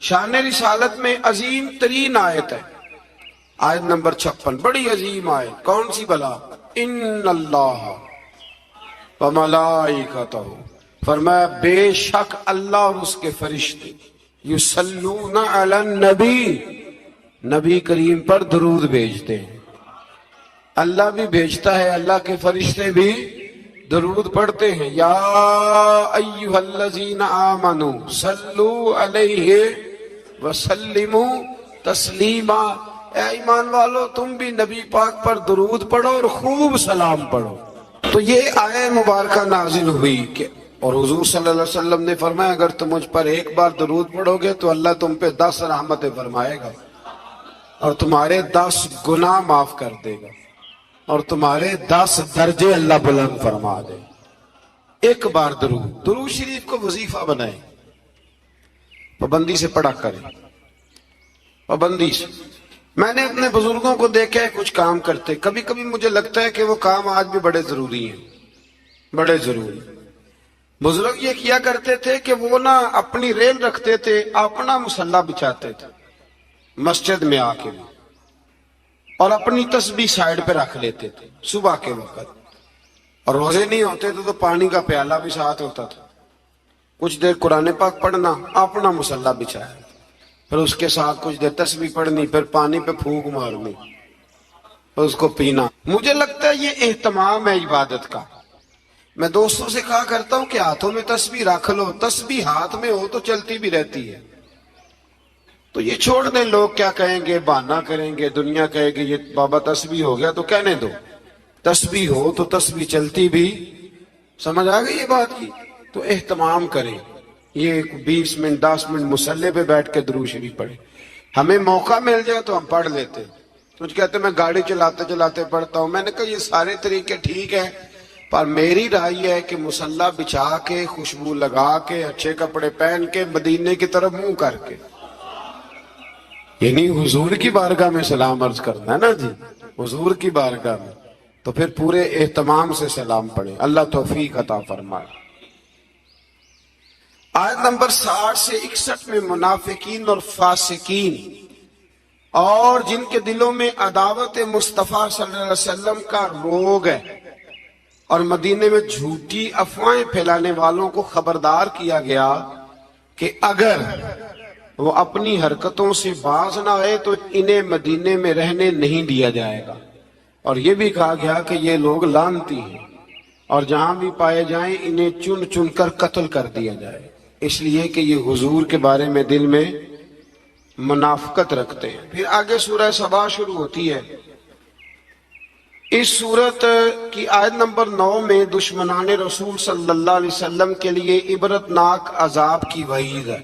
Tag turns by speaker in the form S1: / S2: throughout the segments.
S1: شان رسالت میں عظیم ترین آیت ہے، آیت نمبر 56، بڑی عظیم آیت۔ کون سی بلا؟ ان اللہ وملائکتہ، فرمایا بے شک اللہ اور اس کے فرشتے یصلون علی النبی، نبی کریم پر درود بھیجتے ہیں۔ اللہ بھی بھیجتا ہے، اللہ کے فرشتے بھی درود پڑھتے ہیں۔ یا ایھا الذین آمنوا صلوا علیہ وسلموا تسلیما، اے ایمان والو تم بھی نبی پاک پر درود پڑھو اور خوب سلام پڑھو۔ تو یہ آیت مبارکہ نازل ہوئی کہ اور حضور صلی اللہ علیہ وسلم نے فرمایا اگر تم مجھ پر ایک بار درود پڑھو گے تو اللہ تم پہ 10 رحمتیں فرمائے گا اور تمہارے 10 گناہ معاف کر دے گا اور تمہارے 10 درجے اللہ بلند فرما دے۔ ایک بار درود شریف کو وظیفہ بنائیں، پابندی سے پڑھا کریں، پابندی سے۔ میں نے اپنے بزرگوں کو دیکھا ہے کچھ کام کرتے، کبھی کبھی مجھے لگتا ہے کہ وہ کام آج بھی بڑے ضروری ہیں، بڑے ضروری۔ بزرگ یہ کیا کرتے تھے کہ وہ نا اپنی ریل رکھتے تھے، اپنا مصلی بچھاتے تھے مسجد میں آ کے، اور اپنی تسبیح سائیڈ پہ رکھ لیتے تھے صبح کے وقت، اور روزے نہیں ہوتے تھے تو پانی کا پیالہ بھی ساتھ ہوتا تھا، کچھ دیر قرآن پاک پڑھنا، اپنا مصلی بچھایا، پھر اس کے ساتھ کچھ دیر تسبیح پڑھنی، پھر پانی پہ پھونک مارنی، پھر اس کو پینا۔ مجھے لگتا ہے یہ اہتمام ہے عبادت کا۔ میں دوستوں سے کہا کرتا ہوں کہ ہاتھوں میں تسبیح رکھ لو، تسبیح ہاتھ میں ہو تو چلتی بھی رہتی ہے، تو یہ چھوڑ دیں، لوگ کیا کہیں گے، بہانہ کریں گے، دنیا کہے گی یہ بابا تسبیح ہو گیا، تو کہنے دو، تسبیح ہو تو تسبیح چلتی بھی۔ سمجھ آ گئی یہ بات کی؟ تو اہتمام کریں، یہ 20 منٹ 10 منٹ مصلی پہ بیٹھ کے درود شریف پڑھیں۔ ہمیں موقع مل جائے تو ہم پڑھ لیتے، کچھ کہتے میں گاڑی چلاتے چلاتے پڑھتا ہوں، میں نے کہا یہ سارے طریقے ٹھیک ہیں، پر میری رائے یہ ہے کہ مصلی بچھا کے، خوشبو لگا کے، اچھے کپڑے پہن کے، مدینے کی طرف منہ کر کے، یعنی حضور کی بارگاہ میں سلام عرض کرنا ہے نا جی، حضور کی بارگاہ میں، تو پھر پورے اہتمام سے سلام پڑھیں۔ اللہ توفیق عطا فرمائے۔ آیت نمبر 60 سے 61 میں منافقین اور فاسقین اور جن کے دلوں میں عداوت مصطفیٰ صلی اللہ علیہ وسلم کا روگ ہے اور مدینے میں جھوٹی افواہیں پھیلانے والوں کو خبردار کیا گیا کہ اگر وہ اپنی حرکتوں سے باز نہ آئے تو انہیں مدینے میں رہنے نہیں دیا جائے گا، اور یہ بھی کہا گیا کہ یہ لوگ لعنتی ہیں اور جہاں بھی پائے جائیں انہیں چن چن کر قتل کر دیا جائے، اس لیے کہ یہ حضور کے بارے میں دل میں منافقت رکھتے ہیں۔ پھر آگے سورہ سبا شروع ہوتی ہے۔ اس سورت کی آیت نمبر 9 میں دشمنان رسول صلی اللہ علیہ وسلم کے لیے عبرتناک عذاب کی وعید ہے۔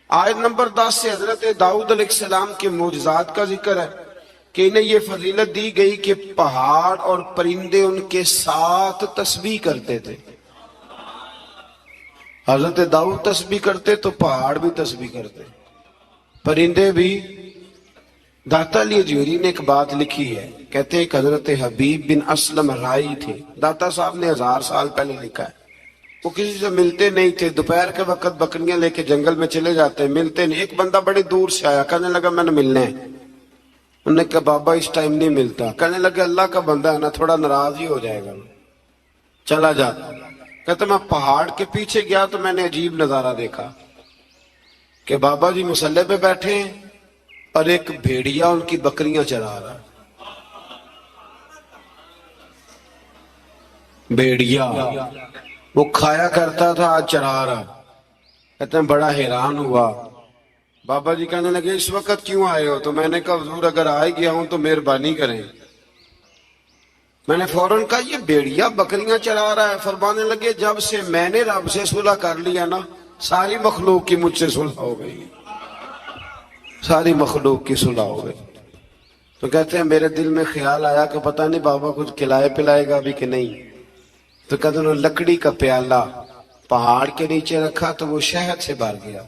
S1: آیت نمبر 10 سے حضرت داؤد علیہ السلام کے معجزات کا ذکر ہے کہ انہیں یہ فضیلت دی گئی کہ پہاڑ اور پرندے ان کے ساتھ تسبیح کرتے تھے۔ حضرت داؤد تسبیح کرتے تو پہاڑ بھی تسبیح کرتے، پرندے بھی۔ داتا علی اجویری نے ایک بات لکھی ہے، کہتے ہیں کہ حضرت حبیب بن اسلم رائی تھے، داتا صاحب نے 1000 سال پہلے لکھا ہے، وہ کسی سے ملتے نہیں تھے، دوپہر کے وقت بکریاں لے کے جنگل میں چلے جاتے، ملتے نہیں۔ ایک بندہ بڑی دور سے آیا، کہنے لگا میں نے ملنا ہے، انہوں نے کہا بابا اس ٹائم نہیں ملتا، کہنے لگا اللہ کا بندہ ہے نا، تھوڑا ناراض ہی ہو جائے گا، چلا جاتا۔ کہتے میں پہاڑ کے پیچھے گیا تو میں نے عجیب نظارہ دیکھا کہ بابا جی مصلی پہ بیٹھے ہیں اور ایک بھیڑیا ان کی بکریاں چرا رہا، بھیڑیا وہ کھایا کرتا تھا آج چرا رہا۔ کہتے ہیں بڑا حیران ہوا، بابا جی کہنے لگے اس وقت کیوں آئے ہو؟ تو میں نے کہا حضور اگر آئے گیا ہوں تو مہربانی کریں۔ میں نے فوراً کہا یہ بھیڑیا بکریاں چرا رہا ہے۔ فرمانے لگے جب سے میں نے رب سے صلح کر لیا نا، ساری مخلوق کی مجھ سے صلح ہو گئی، ساری مخلوق کی صلح ہو گئی۔ تو کہتے ہیں میرے دل میں خیال آیا کہ پتہ نہیں بابا کچھ کھلائے پلائے گا بھی کہ نہیں، تو کہتے ہیں لکڑی کا پیالہ پہاڑ کے نیچے رکھا تو وہ شہد سے بھر گیا،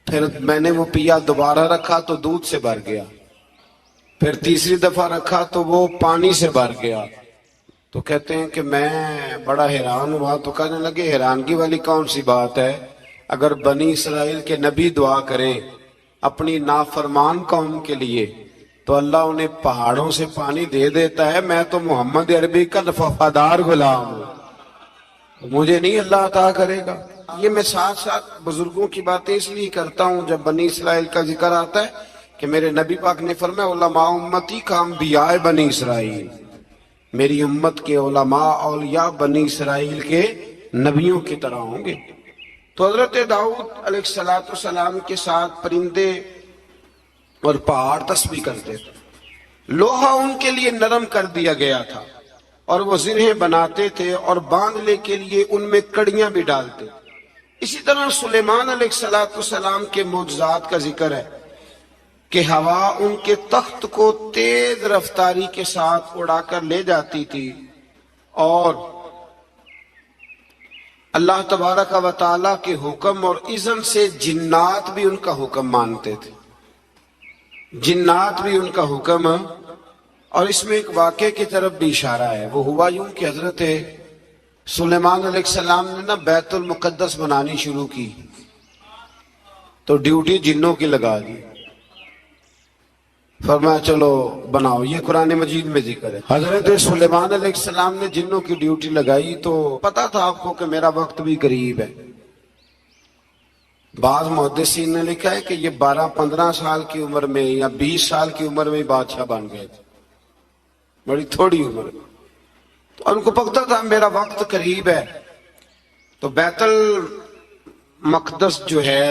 S1: پھر میں نے وہ پیا، دوبارہ رکھا تو دودھ سے بھر گیا، پھر تیسری دفعہ رکھا تو وہ پانی سے بھر گیا۔ تو کہتے ہیں کہ میں بڑا حیران ہوا، تو کہنے لگے حیرانگی والی کون سی بات ہے، اگر بنی اسرائیل کے نبی دعا کریں اپنی نافرمان قوم کے لیے تو اللہ انہیں پہاڑوں سے پانی دے دیتا ہے. میں تو محمد عربی کا وفادار غلام ہوں, مجھے نہیں اللہ عطا کرے گا. یہ میں ساتھ ساتھ بزرگوں کی باتیں اس لیے کرتا ہوں جب بنی اسرائیل کا ذکر آتا ہے کہ میرے نبی پاک نے فرمایا علماء امتی کا انبیاء بنی اسرائیل, میری امت کے علماء اولیاء بنی اسرائیل کے نبیوں کی طرح ہوں گے. تو حضرت داؤد علیہ السلام کے ساتھ پرندے اور پہاڑ تسبیح کرتے تھے. لوہا ان کے لیے نرم کر دیا گیا تھا اور وہ زرہیں بناتے تھے اور باندھنے کے لیے ان میں کڑیاں بھی ڈالتے. اسی طرح سلیمان علیہ السلام کے معجزات کا ذکر ہے کہ ہوا ان کے تخت کو تیز رفتاری کے ساتھ اڑا کر لے جاتی تھی اور اللہ تبارک و تعالیٰ کے حکم اور اذن سے جنات بھی ان کا حکم مانتے تھے, جنات بھی ان کا حکم. اور اس میں ایک واقعے کی طرف بھی اشارہ ہے. وہ ہوا یوں کہ حضرت سلیمان علیہ السلام نے بیت المقدس بنانی شروع کی تو ڈیوٹی جنوں کی لگا دی. فرمایا چلو بناؤ. یہ قرآن مجید میں ذکر ہے. حضرت سلیمان علیہ السلام نے جنوں کی ڈیوٹی لگائی تو پتا تھا آپ کو کہ میرا وقت بھی قریب ہے. بعض محدثین نے لکھا ہے کہ یہ 12-15 سال کی عمر میں یا 20 سال کی عمر میں بادشاہ بن گئے تھے, بڑی تھوڑی عمر میں. تو ان کو پتا تھا میرا وقت قریب ہے. تو بیت المقدس جو ہے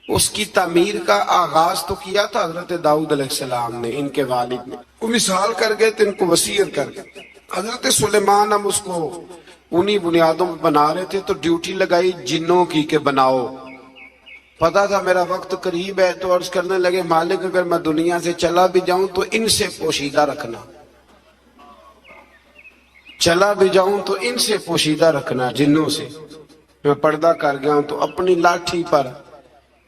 S1: اس کی تعمیر کا آغاز تو کیا تھا حضرت داؤد علیہ السلام نے, ان کے والد نے. وہ مثال کر گئے تھے, ان کو وصیت کر گئے. حضرت سلیمان ہم اس کو انہی بنیادوں میں بنا رہے تھے تو ڈیوٹی لگائی جنوں کی کہ بناؤ. پتا تھا میرا وقت قریب ہے تو عرض کرنے لگے مالک اگر میں دنیا سے چلا بھی جاؤں تو ان سے پوشیدہ رکھنا, چلا بھی جاؤں تو ان سے پوشیدہ رکھنا, جنوں سے. میں پردہ کر گیا ہوں. تو اپنی لاٹھی پر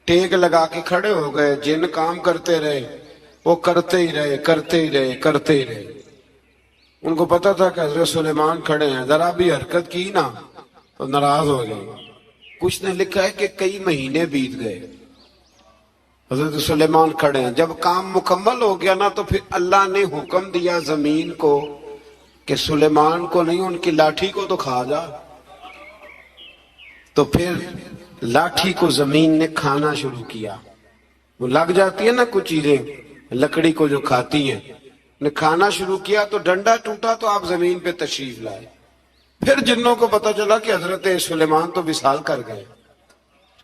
S1: ٹیک لگا کے کھڑے ہو گئے. جن کام کرتے رہے, وہ کرتے ہی رہے, کرتے ہی رہے, کرتے ہی رہے. ان کو پتا تھا کہ حضرت سلیمان کھڑے ہیں, ذرا بھی حرکت کی نا تو ناراض ہو گئے. کچھ نے لکھا ہے کہ کئی مہینے بیت گئے, حضرت سلیمان کھڑے ہیں. جب کام مکمل ہو گیا نا تو پھر اللہ نے حکم دیا زمین کو کہ سلیمان کو نہیں, ان کی لاٹھی کو تو کھا جا. تو پھر لاٹھی کو زمین نے کھانا شروع کیا. وہ لگ جاتی ہے نا کچھ چیزیں لکڑی کو جو کھاتی ہیں, نے کھانا شروع کیا تو ڈنڈا ٹوٹا تو آپ زمین پہ تشریف لائے. پھر جنوں کو پتا چلا کہ حضرت سلیمان تو وصال کر گئے.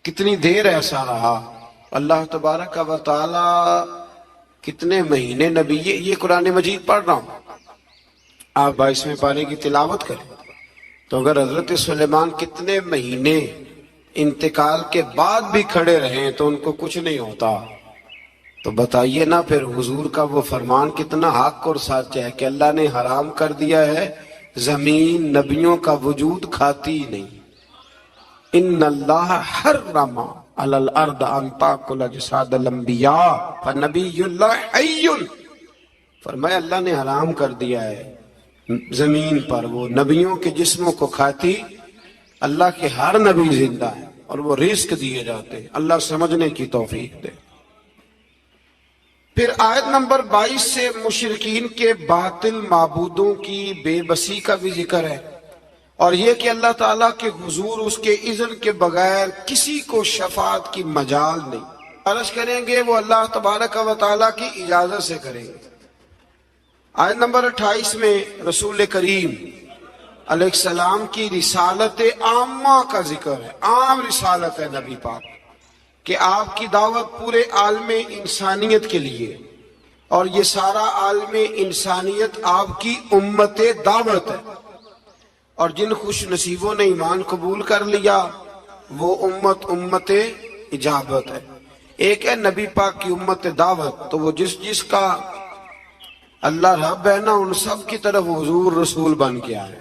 S1: کتنی دیر ایسا رہا. اللہ تبارک و تعالی کتنے مہینے نبی, یہ قرآن مجید پڑھ رہا ہوں, آپ 22ویں پارے کی تلاوت کریں تو اگر حضرت سلیمان کتنے مہینے انتقال کے بعد بھی کھڑے رہے تو ان کو کچھ نہیں ہوتا, تو بتائیے نا پھر حضور کا وہ فرمان کتنا حق اور سچ ہے کہ اللہ نے حرام کر دیا ہے زمین نبیوں کا وجود کھاتی نہیں. ان اللہ حرم علی الارض ان تاکل اجساد الانبیاء فنبی اللہ حی. فرمایا اللہ نے حرام کر دیا ہے زمین پر وہ نبیوں کے جسموں کو کھاتی. اللہ کے ہر نبی زندہ ہے اور وہ رزق دیے جاتے ہیں. اللہ سمجھنے کی توفیق دے. پھر آیت نمبر 22 سے مشرکین کے باطل معبودوں کی بے بسی کا بھی ذکر ہے, اور یہ کہ اللہ تعالیٰ کے حضور اس کے اذن کے بغیر کسی کو شفاعت کی مجال نہیں. عرض کریں گے وہ اللہ تبارک و تعالیٰ کی اجازت سے کریں گے. آیت نمبر 28 میں رسول کریم علیہ السلام کی رسالت عامہ کا ذکر ہے. عام رسالت ہے نبی پاک کہ آپ کی دعوت پورے عالم انسانیت کے لیے, اور یہ سارا عالم انسانیت آپ کی امت دعوت ہے. اور جن خوش نصیبوں نے ایمان قبول کر لیا وہ امت اجابت ہے. ایک ہے نبی پاک کی امت دعوت, تو وہ جس کا اللہ رب ہے نا ان سب کی طرف حضور رسول بن کے آئے,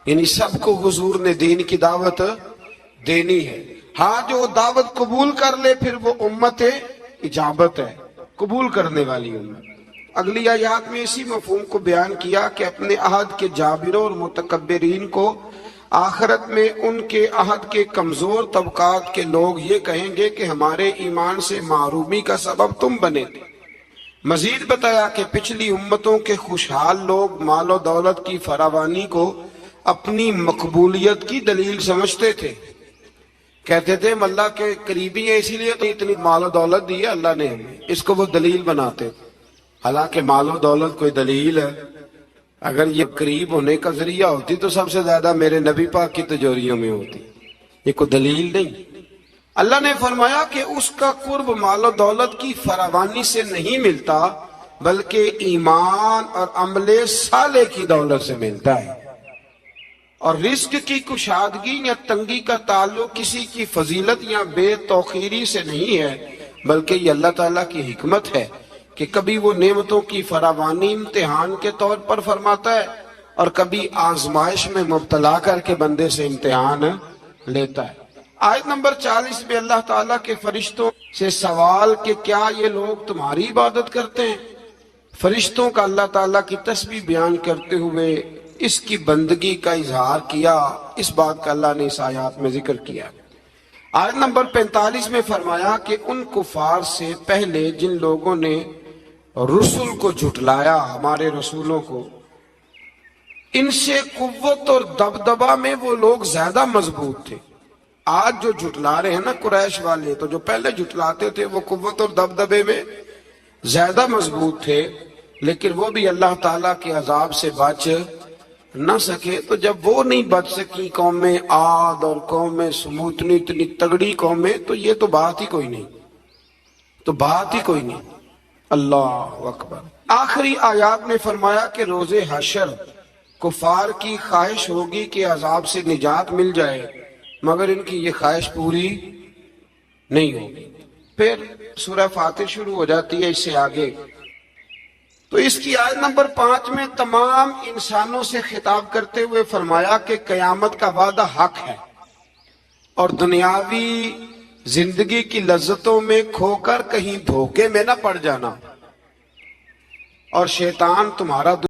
S1: یعنی سب کو حضور نے دین کی دعوت دینی ہے. ہاں جو دعوت قبول کر لے پھر وہ امت اجابت ہے, قبول کرنے والی امت. اگلی آیات میں اسی مفہوم کو بیان کیا کہ اپنے عہد کے جابروں اور متکبرین کو آخرت میں ان کے عہد کے کمزور طبقات کے لوگ یہ کہیں گے کہ ہمارے ایمان سے محرومی کا سبب تم بنے تھے۔ مزید بتایا کہ پچھلی امتوں کے خوشحال لوگ مال و دولت کی فراوانی کو اپنی مقبولیت کی دلیل سمجھتے تھے، کہتے تھے ہم اللہ کے قریبی ہیں اسی لیے تو اتنی مال و دولت دی ہے اللہ نے ہمیں، اس کو وہ دلیل بناتے تھے۔ حالانکہ مال و دولت کوئی دلیل ہے؟ اگر یہ قریب ہونے کا ذریعہ ہوتی تو سب سے زیادہ میرے نبی پاک کی تجوریوں میں ہوتی، یہ کوئی دلیل نہیں۔ اللہ نے فرمایا کہ اس کا قرب مال و دولت کی فراوانی سے نہیں ملتا بلکہ ایمان اور عمل صالح کی دولت سے ملتا ہے۔ اور رزق کی کشادگی یا تنگی کا تعلق کسی کی فضیلت یا بے توقیری سے نہیں ہے، بلکہ یہ اللہ تعالیٰ کی حکمت ہے کہ کبھی وہ نعمتوں کی فراوانی امتحان کے طور پر فرماتا ہے اور کبھی آزمائش میں مبتلا کر کے بندے سے امتحان لیتا ہے۔ آیت نمبر 40 میں اللہ تعالیٰ کے فرشتوں سے سوال کہ کیا یہ لوگ تمہاری عبادت کرتے ہیں؟ فرشتوں کا اللہ تعالیٰ کی تسبیح بیان کرتے ہوئے اس کی بندگی کا اظہار کیا، اس بات کا اللہ نے اس آیات میں ذکر کیا۔ آیت نمبر 45 میں فرمایا کہ ان کفار سے پہلے جن لوگوں نے رسول کو جھٹلایا، ہمارے رسولوں کو، ان سے قوت اور دبدبہ میں وہ لوگ زیادہ مضبوط تھے۔ آج جو جھٹلا رہے ہیں نا قریش والے، تو جو پہلے جھٹلاتے تھے وہ قوت اور دبدبے میں زیادہ مضبوط تھے، لیکن وہ بھی اللہ تعالیٰ کے عذاب سے بچ نہ سکے۔ تو جب وہ نہیں بچ سکی قوم عاد اور قوم سمود، اتنی تگڑی قومیں، تو یہ تو بات ہی کوئی نہیں، تو بات ہی کوئی نہیں۔ اللہ اکبر۔ آخری آیات میں فرمایا کہ روز حشر کفار کی خواہش ہوگی کہ عذاب سے نجات مل جائے، مگر ان کی یہ خواہش پوری نہیں ہوگی۔ پھر سورہ فاتر شروع ہو جاتی ہے اس سے آگے، تو اس کی آیت نمبر 5 میں تمام انسانوں سے خطاب کرتے ہوئے فرمایا کہ قیامت کا وعدہ حق ہے اور دنیاوی زندگی کی لذتوں میں کھو کر کہیں دھوکے میں نہ پڑ جانا، اور شیطان تمہارا